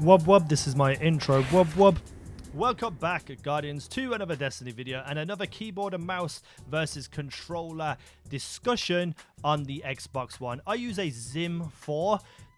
Wub wub, this is my intro. Wub wub. Welcome back, Guardians, to another Destiny video and another keyboard and mouse versus controller discussion on the Xbox One. I use a Zim 4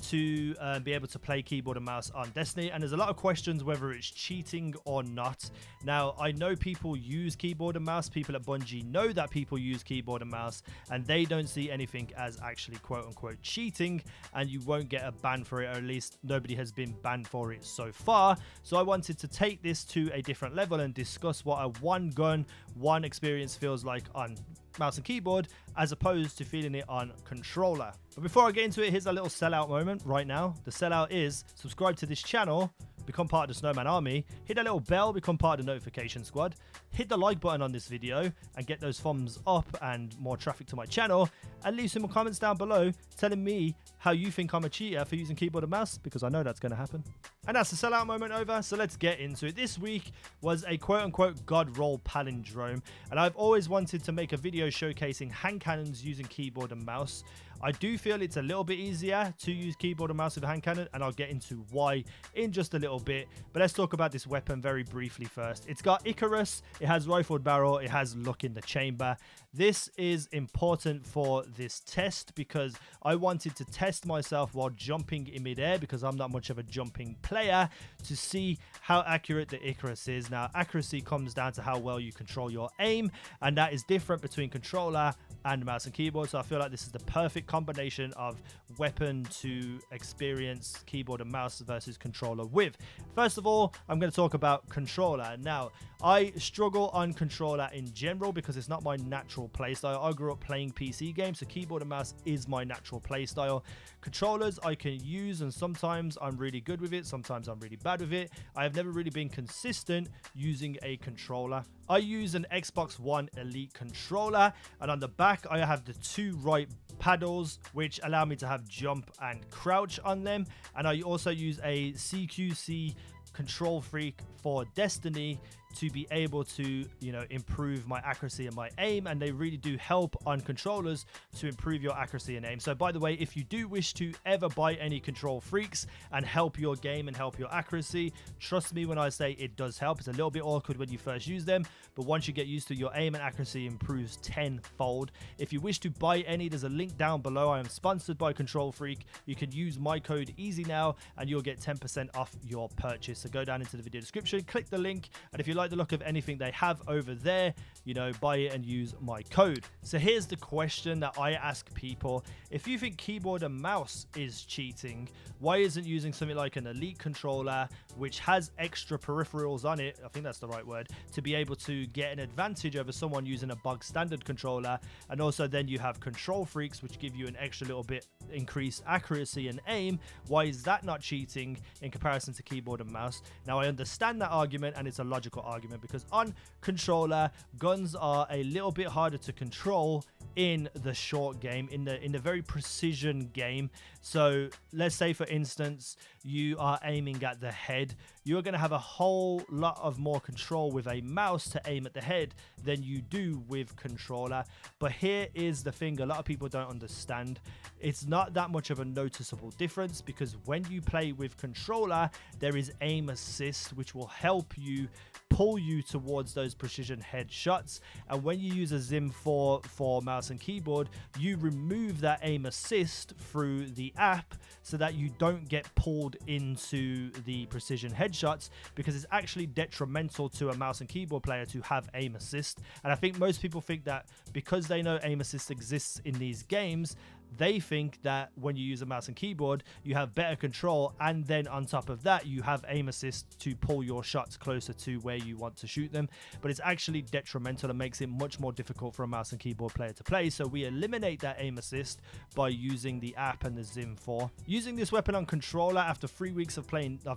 to be able to play keyboard and mouse on Destiny, and there's a lot of questions whether it's cheating or not. Now, I know people use keyboard and mouse. People at Bungie know that people use keyboard and mouse, and they don't see anything as actually quote-unquote cheating, and you won't get a ban for it, or at least nobody has been banned for it so far. So I wanted to take this to a different level and discuss what a one gun, one experience feels like on mouse and keyboard as opposed to feeling it on controller. But before I get into it, here's a little sellout moment right now. The sellout is subscribe to this channel, become part of the Snowman Army, hit that little bell, become part of the notification squad, hit the like button on this video and get those thumbs up and more traffic to my channel, and leave some comments down below telling me how you think I'm a cheater for using keyboard and mouse, because I know that's going to happen. And that's the sellout moment over, so let's get into it. This week was a quote-unquote god roll palindrome, and I've always wanted to make a video showcasing hand cannons using keyboard and mouse. I do feel it's a little bit easier to use keyboard and mouse with a hand cannon, and I'll get into why in just a little bit. But let's talk about this weapon very briefly first. It's got Icarus, it has rifled barrel, it has luck in the chamber. This is important for this test because I wanted to test myself while jumping in midair, because I'm not much of a jumping player, to see how accurate the Icarus is. Now, accuracy comes down to how well you control your aim, and that is different between controller and mouse and keyboard. So I feel like this is the perfect combination of weapon to experience keyboard and mouse versus controller with. First of all, I'm going to talk about controller. Now, I struggle on controller in general because it's not my natural playstyle. I grew up playing PC games, so keyboard and mouse is my natural playstyle. Controllers I can use, and sometimes I'm really good with it, sometimes I'm really bad with it. I have never really been consistent using a controller. I use an Xbox One Elite controller, and on the back I have the two right paddles which allow me to have jump and crouch on them, and I also use a CQC control freak for Destiny to be able to, improve my accuracy and my aim, and they really do help on controllers to improve your accuracy and aim. So by the way, if you do wish to ever buy any control freaks and help your game and help your accuracy, trust me when I say it does help. It's a little bit awkward when you first use them, but once you get used to, your aim and accuracy improves tenfold. If you wish to buy any, there's a link down below. I am sponsored by Control Freak. You can use my code EASYNOW and you'll get 10% off your purchase. So go down into the video description, click the link, and if you like the look of anything they have over there, buy it and use my code. So here's the question that I ask people: if you think keyboard and mouse is cheating, why isn't using something like an Elite controller which has extra peripherals on it, I think that's the right word, to be able to get an advantage over someone using a bog standard controller? And also then you have control freaks which give you an extra little bit increased accuracy and aim. Why is that not cheating in comparison to keyboard and mouse? Now, I understand that argument, and it's a logical argument, because on controller, guns are a little bit harder to control in the short game, in the very precision game. So let's say, for instance, you are aiming at the head. You're going to have a whole lot of more control with a mouse to aim at the head than you do with controller. But here is the thing a lot of people don't understand. It's not that much of a noticeable difference, because when you play with controller, there is aim assist, which will help you pull you towards those precision headshots. And when you use a Zim 4 for mouse and keyboard, you remove that aim assist through the app so that you don't get pulled into the precision headshots, because it's actually detrimental to a mouse and keyboard player to have aim assist. And I think most people think that because they know aim assist exists in these games, they think that when you use a mouse and keyboard, you have better control, and then on top of that, you have aim assist to pull your shots closer to where you want to shoot them. But it's actually detrimental and makes it much more difficult for a mouse and keyboard player to play. So we eliminate that aim assist by using the app and the Zim 4. Using this weapon on controller after 3 weeks of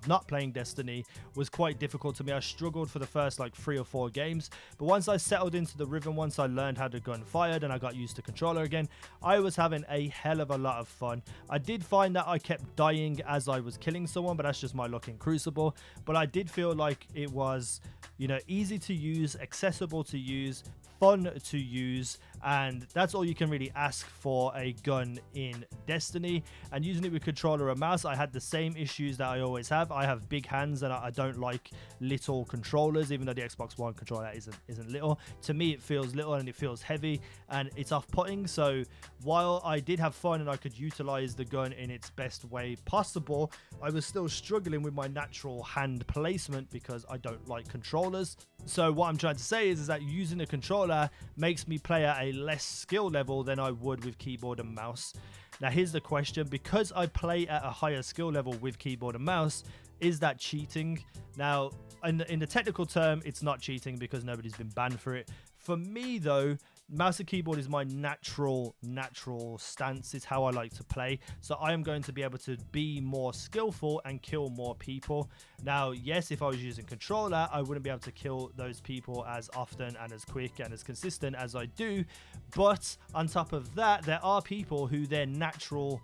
not playing Destiny was quite difficult to me. I struggled for the first 3 or 4 games, but once I settled into the rhythm, once I learned how the gun fired and I got used to controller again, I was having a hell of a lot of fun. I did find that I kept dying as I was killing someone, but that's just my luck in Crucible. But I did feel like it was, easy to use, accessible to use, fun to use, and that's all you can really ask for a gun in Destiny. And using it with controller and mouse, I had the same issues that I always have. I have big hands and I don't like little controllers, even though the Xbox One controller isn't little. To me, it feels little and it feels heavy and it's off-putting. So while I did have fun and I could utilize the gun in its best way possible, I was still struggling with my natural hand placement because I don't like controllers. So what I'm trying to say is that using a controller makes me play at a less skill level than I would with keyboard and mouse. Now here's the question: because I play at a higher skill level with keyboard and mouse, is that cheating? Now in the technical term, it's not cheating because nobody's been banned for it. For me though, mouse and keyboard is my natural stance. It's how I like to play. So I am going to be able to be more skillful and kill more people. Now, yes, if I was using controller, I wouldn't be able to kill those people as often and as quick and as consistent as I do. But on top of that, there are people who their natural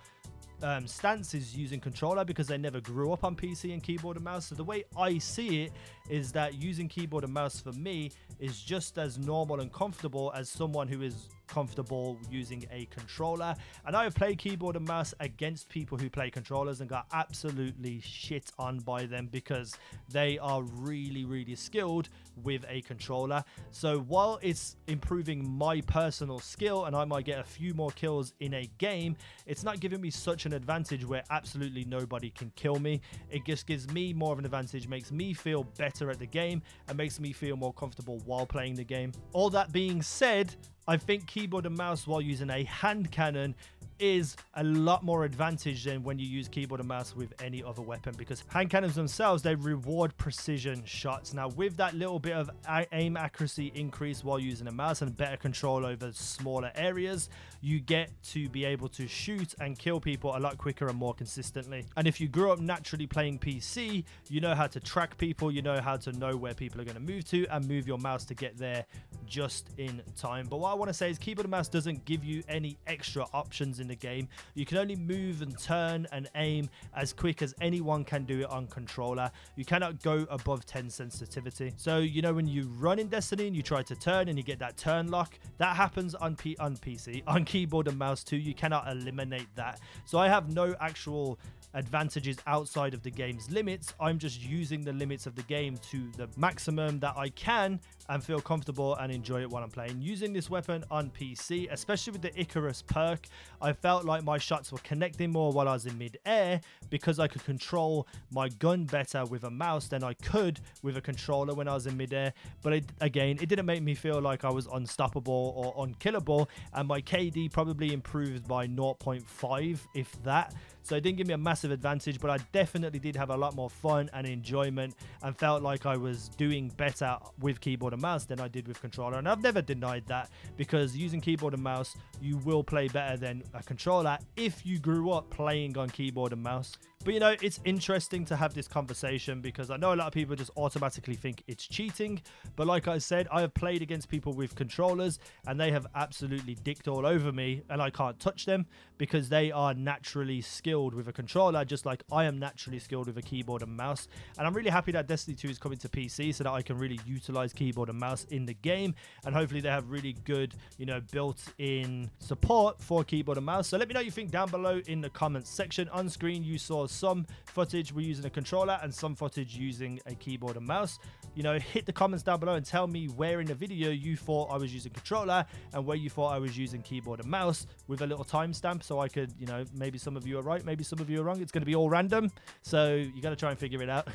stance is using controller because they never grew up on PC and keyboard and mouse. So the way I see it is that using keyboard and mouse for me is just as normal and comfortable as someone who is comfortable using a controller. And I have played keyboard and mouse against people who play controllers and got absolutely shit on by them because they are really skilled with a controller. So while it's improving my personal skill and I might get a few more kills in a game, it's not giving me such an advantage where absolutely nobody can kill me. It just gives me more of an advantage, makes me feel better at the game and makes me feel more comfortable while playing the game. All that being said, I think keyboard and mouse while using a hand cannon is a lot more advantage than when you use keyboard and mouse with any other weapon, because hand cannons themselves, they reward precision shots. Now with that little bit of aim accuracy increase while using a mouse and better control over smaller areas, you get to be able to shoot and kill people a lot quicker and more consistently. And if you grew up naturally playing PC, you know how to track people, you know how to know where people are going to move to and move your mouse to get there just in time. But what I want to say is keyboard and mouse doesn't give you any extra options in the game. You can only move and turn and aim as quick as anyone can do it on controller. You cannot go above 10 sensitivity. So you know when you run in Destiny and you try to turn and you get that turn lock, that happens on PC. On keyboard and mouse too, you cannot eliminate that. So I have no actual advantages outside of the game's limits. I'm just using the limits of the game to the maximum that I can and feel comfortable and enjoy it while I'm playing. Using this weapon on PC, especially with the Icarus perk, I felt like my shots were connecting more while I was in mid-air because I could control my gun better with a mouse than I could with a controller when I was in mid-air. But again, it didn't make me feel like I was unstoppable or unkillable, and my KD probably improved by 0.5 if that. So it didn't give me a massive advantage, but I definitely did have a lot more fun and enjoyment and felt like I was doing better with keyboard and mouse than I did with controller. And I've never denied that, because using keyboard and mouse, you will play better than a controller if you grew up playing on keyboard and mouse. But you know, it's interesting to have this conversation because I know a lot of people just automatically think it's cheating. But like I said, I have played against people with controllers and they have absolutely dicked all over me, and I can't touch them because they are naturally skilled with a controller, just like I am naturally skilled with a keyboard and mouse. And I'm really happy that Destiny 2 is coming to PC so that I can really utilize keyboard and mouse in the game. And hopefully they have really good, you know, built-in support for keyboard and mouse. So let me know what you think down below in the comments section. On screen, you saw some footage we're using a controller and some footage using a keyboard and mouse. You know, hit the comments down below and tell me where in the video you thought I was using controller and where you thought I was using keyboard and mouse, with a little timestamp so I could, you know, maybe some of you are right, maybe some of you are wrong. It's going to be all random, so you got to try and figure it out.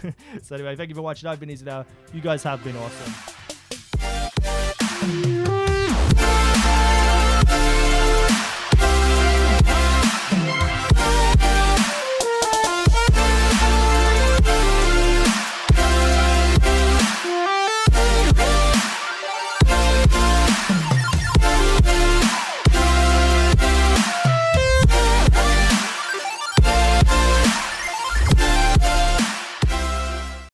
So anyway, thank you for watching. I've been Easy Now. You guys have been awesome.